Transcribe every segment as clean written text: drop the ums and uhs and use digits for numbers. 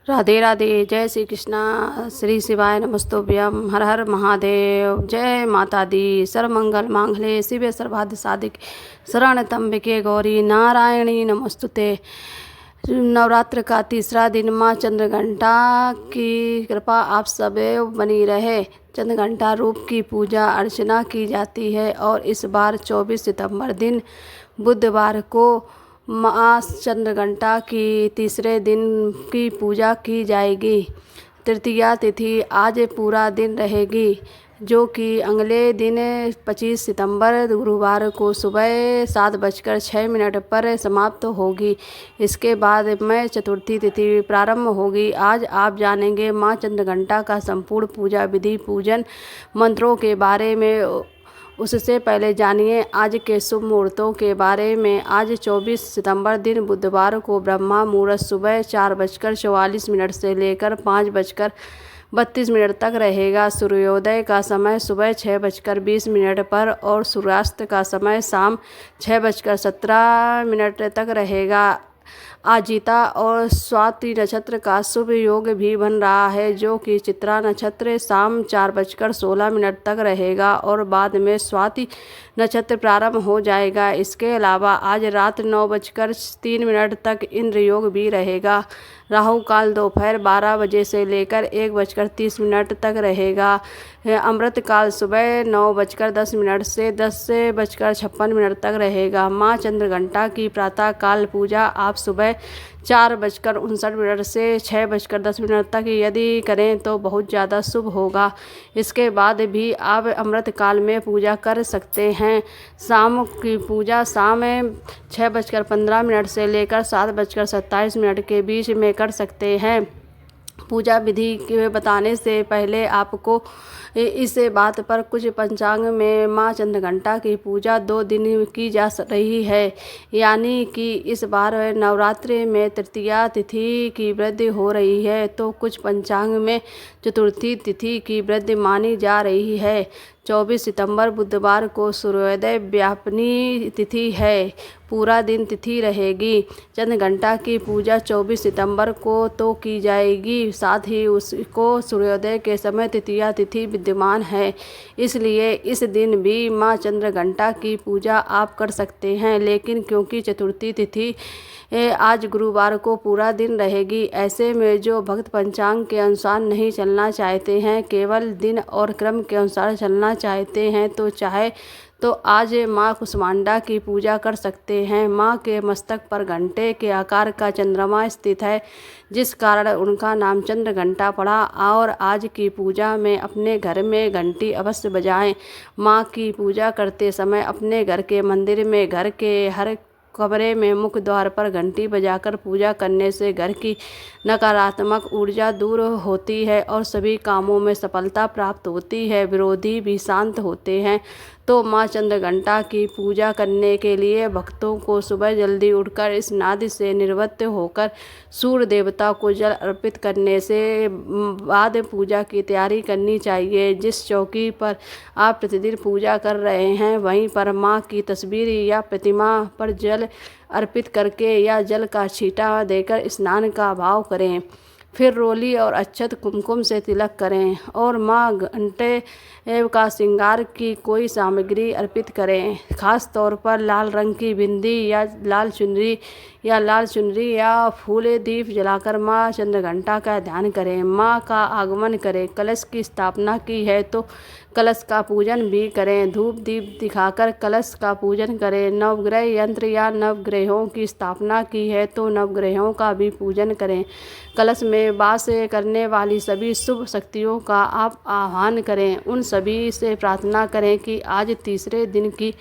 राधे राधे। जय श्री कृष्णा। श्री शिवाय नमस्तुभ्यम। हर हर महादेव। जय माता दी। सर्वमंगल मांगल्ये शिवे सर्वार्थ साधिके शरण त्र्यंबके गौरी नारायणी नमस्तुते। नवरात्र का तीसरा दिन माँ चंद्रघंटा की कृपा आप सदैव बनी रहे। चंद्रघंटा रूप की पूजा अर्चना की जाती है और इस बार 24 सितंबर दिन बुधवार को माँ चंद्रघंटा की तीसरे दिन की पूजा की जाएगी। तृतीया तिथि आज पूरा दिन रहेगी, जो कि अगले दिन 25 सितंबर गुरुवार को सुबह 7:06 पर समाप्त होगी। इसके बाद में चतुर्थी तिथि प्रारंभ होगी। आज आप जानेंगे माँ चंद्रघंटा का संपूर्ण पूजा विधि, पूजन मंत्रों के बारे में। उससे पहले जानिए आज के शुभ मुहूर्तों के बारे में। आज 24 सितंबर दिन बुधवार को ब्रह्मा मुहूर्त सुबह 4:44 से लेकर 5:32 तक रहेगा। सूर्योदय का समय सुबह 6:20 पर और सूर्यास्त का समय शाम 6:17 तक रहेगा। आजिता और स्वाति नक्षत्र का शुभ योग भी बन रहा है, जो कि चित्रा नक्षत्र शाम 4:16 तक रहेगा और बाद में स्वाति नक्षत्र प्रारंभ हो जाएगा। इसके अलावा आज रात 9:03 तक इंद्र योग भी रहेगा। राहु काल दोपहर 12 बजे से लेकर 1:30 तक रहेगा। अमृत काल सुबह 9:10 से 10:56 तक रहेगा। माँ चंद्रघंटा की प्रातः काल पूजा आप सुबह 4:59 से 6:10 तक यदि करें तो बहुत ज़्यादा शुभ होगा। इसके बाद भी आप अमृत काल में पूजा कर सकते हैं। शाम की पूजा शाम 6:15 से लेकर 7:27 के बीच में कर सकते हैं। पूजा विधि के बताने से पहले आपको इस बात पर कुछ पंचांग में माँ चंद्रघंटा की पूजा 2 दिन की जा रही है, यानी कि इस बार नवरात्रि में तृतीया तिथि की वृद्धि हो रही है, तो कुछ पंचांग में चतुर्थी तिथि की वृद्धि मानी जा रही है। 24 सितंबर बुधवार को सूर्योदय व्यापनी तिथि है, पूरा दिन तिथि रहेगी। चंद्रघंटा की पूजा 24 सितंबर को तो की जाएगी, साथ ही उसको सूर्योदय के समय तृतीया तिथि विद्यमान है, इसलिए इस दिन भी माँ चंद्रघंटा की पूजा आप कर सकते हैं। लेकिन क्योंकि चतुर्थी तिथि आज गुरुवार को पूरा दिन रहेगी, ऐसे में जो भक्त पंचांग के अनुसार नहीं चलना चाहते हैं, केवल दिन और क्रम के अनुसार चलना चाहते हैं, तो आज माँ कुष्मांडा की पूजा कर सकते हैं। माँ के मस्तक पर घंटे के आकार का चंद्रमा स्थित है, जिस कारण उनका नाम चंद्रघंटा पड़ा। और आज की पूजा में अपने घर में घंटी अवश्य बजाएं। माँ की पूजा करते समय अपने घर के मंदिर में घर के हर कमरे में मुख्य द्वार पर घंटी बजाकर पूजा करने से घर की नकारात्मक ऊर्जा दूर होती है और सभी कामों में सफलता प्राप्त होती है, विरोधी भी शांत होते हैं। तो माँ चंद्रघंटा की पूजा करने के लिए भक्तों को सुबह जल्दी उठकर स्नान से निवृत्त होकर सूर्य देवता को जल अर्पित करने से बाद पूजा की तैयारी करनी चाहिए। जिस चौकी पर आप प्रतिदिन पूजा कर रहे हैं, वहीं पर माँ की तस्वीर या प्रतिमा पर जल अर्पित करके या जल का छींटा देकर स्नान का भाव करें। फिर रोली और अक्षत कुमकुम से तिलक करें और माँ घंटे का श्रृंगार की कोई सामग्री अर्पित करें। खास तौर पर लाल रंग की बिंदी या लाल चुनरी या फूले दीप जलाकर माँ चंद्रघंटा का ध्यान करें। माँ का आगमन करें। कलश की स्थापना की है तो कलश का पूजन भी करें। धूप दीप दिखाकर कलश का पूजन करें। नवग्रह यंत्र या नवग्रहों की स्थापना की है तो नवग्रहों का भी पूजन करें। कलश में वास करने वाली सभी शुभ शक्तियों का आप आह्वान करें। उन सभी से प्रार्थना करें कि आज तीसरे दिन की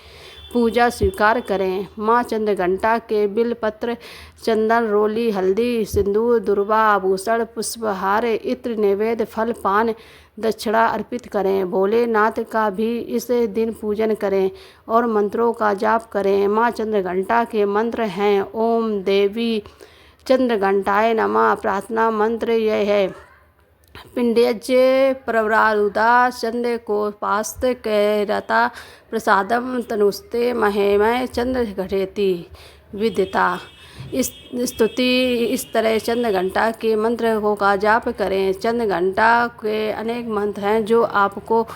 पूजा स्वीकार करें। माँ चंद्रघंटा के बिलपत्र, चंदन, रोली, हल्दी, सिंदूर, दुर्वा, आभूषण, पुष्पहार, इत्र, नैवेद्य, फल, पान, दक्षिणा अर्पित करें। भोलेनाथ का भी इस दिन पूजन करें और मंत्रों का जाप करें। माँ चंद्रघंटा के मंत्र हैं ओम देवी चंद्रघंटाय नमः। प्रार्थना मंत्र यह है: पिंड्यज्य प्रवरारुदा चंद्र को पास्त कैरता प्रसादम तनुस्ते महेमय चंद्र घटेति विदिता। स्तुति। इस तरह चंद्र घंटा के मंत्र का जाप करें। चंद्र घंटा के अनेक मंत्र हैं जो आपको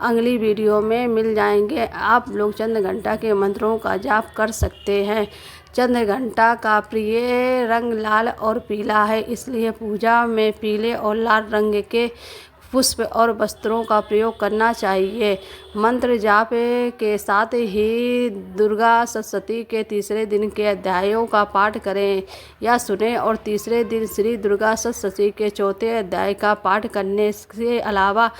अगली वीडियो में मिल जाएंगे। आप लोग चंद्र घंटा के मंत्रों का जाप कर सकते हैं। चंद्र घंटा का प्रिय रंग लाल और पीला है, इसलिए पूजा में पीले और लाल रंग के पुष्प और वस्त्रों का प्रयोग करना चाहिए। मंत्र जाप के साथ ही दुर्गा सप्तशती के तीसरे दिन के अध्यायों का पाठ करें या सुनें और तीसरे दिन श्री दुर्गा सप्तशती के चौथे अध्याय का पाठ करने के अलावा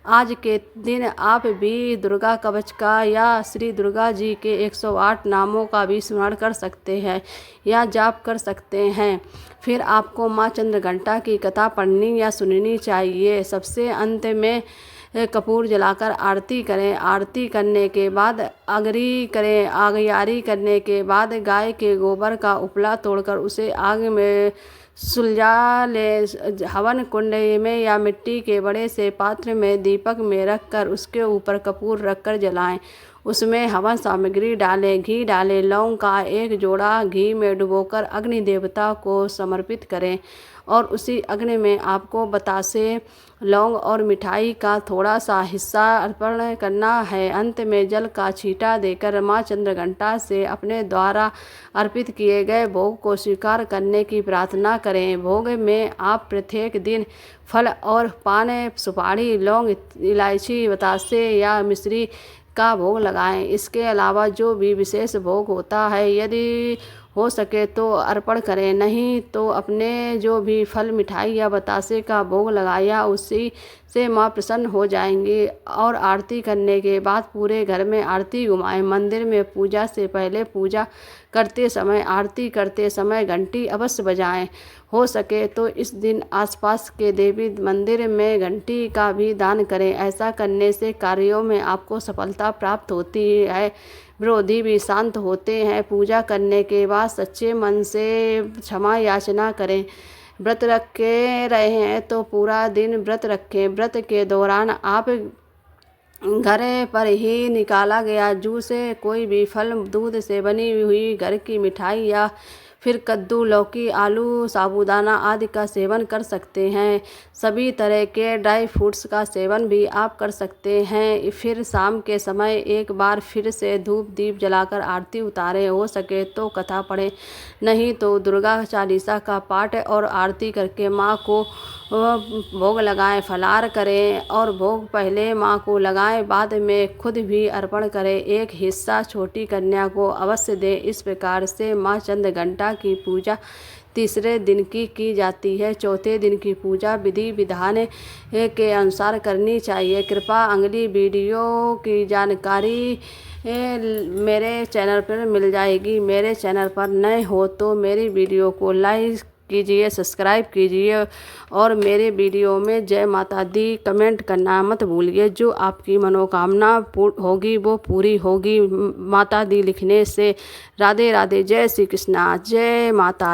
आज के दिन आप भी दुर्गा कवच का या श्री दुर्गा जी के 108 नामों का भी स्मरण कर सकते हैं या जाप कर सकते हैं। फिर आपको माँ चंद्रघंटा की कथा पढ़नी या सुननी चाहिए। सबसे अंत में कपूर जलाकर आरती करें। आरती करने के बाद अगरी करें। आगियारी करने के बाद गाय के गोबर का उपला तोड़कर उसे आग में सुलझा ले। हवन कुंड में या मिट्टी के बड़े से पात्र में दीपक में रखकर उसके ऊपर कपूर रखकर जलाएं। उसमें हवन सामग्री डालें। घी डालें। लौंग का एक जोड़ा घी में डुबोकर अग्नि देवता को समर्पित करें और उसी अग्नि में आपको बतासे, लौंग और मिठाई का थोड़ा सा हिस्सा अर्पण करना है। अंत में जल का छींटा देकर माँ चंद्रघंटा से अपने द्वारा अर्पित किए गए भोग को स्वीकार करने की प्रार्थना करें। भोग में आप प्रत्येक दिन फल और पान, सुपारी, लौंग, इलायची, बतासे या मिश्री का भोग लगाएं। इसके अलावा जो भी विशेष भोग होता है यदि हो सके तो अर्पण करें, नहीं तो अपने जो भी फल, मिठाई या बतासे का भोग लगाया उसी से माँ प्रसन्न हो जाएंगी। और आरती करने के बाद पूरे घर में आरती घुमाएं। मंदिर में पूजा से पहले पूजा करते समय, आरती करते समय घंटी अवश्य बजाएं। हो सके तो इस दिन आसपास के देवी मंदिर में घंटी का भी दान करें। ऐसा करने से कार्यों में आपको सफलता प्राप्त होती है, विरोधी भी शांत होते हैं। पूजा करने के बाद सच्चे मन से क्षमा याचना करें। व्रत रखे रहे हैं तो पूरा दिन व्रत रखें। व्रत के दौरान आप घर पर ही निकाला गया जूस, कोई भी फल, दूध से बनी हुई घर की मिठाई या फिर कद्दू, लौकी, आलू, साबूदाना आदि का सेवन कर सकते हैं। सभी तरह के ड्राई फ्रूट्स का सेवन भी आप कर सकते हैं। फिर शाम के समय एक बार फिर से धूप दीप जलाकर आरती उतारें। हो सके तो कथा पढ़ें, नहीं तो दुर्गा चालीसा का पाठ और आरती करके माँ को भोग लगाएं। फलाहार करें और भोग पहले माँ को लगाएं, बाद में खुद भी अर्पण करें। एक हिस्सा छोटी कन्या को अवश्य दें। इस प्रकार से माँ चंद्रघंटा की पूजा तीसरे दिन की जाती है। चौथे दिन की पूजा विधि विधान के अनुसार करनी चाहिए। कृपया अगली वीडियो की जानकारी मेरे चैनल पर मिल जाएगी। मेरे चैनल पर नए हो तो मेरी वीडियो को लाइक कीजिए, सब्सक्राइब कीजिए और मेरे वीडियो में जय माता दी कमेंट करना मत भूलिए। जो आपकी मनोकामना होगी वो पूरी होगी माता दी लिखने से। राधे राधे। जय श्री कृष्णा। जय माता।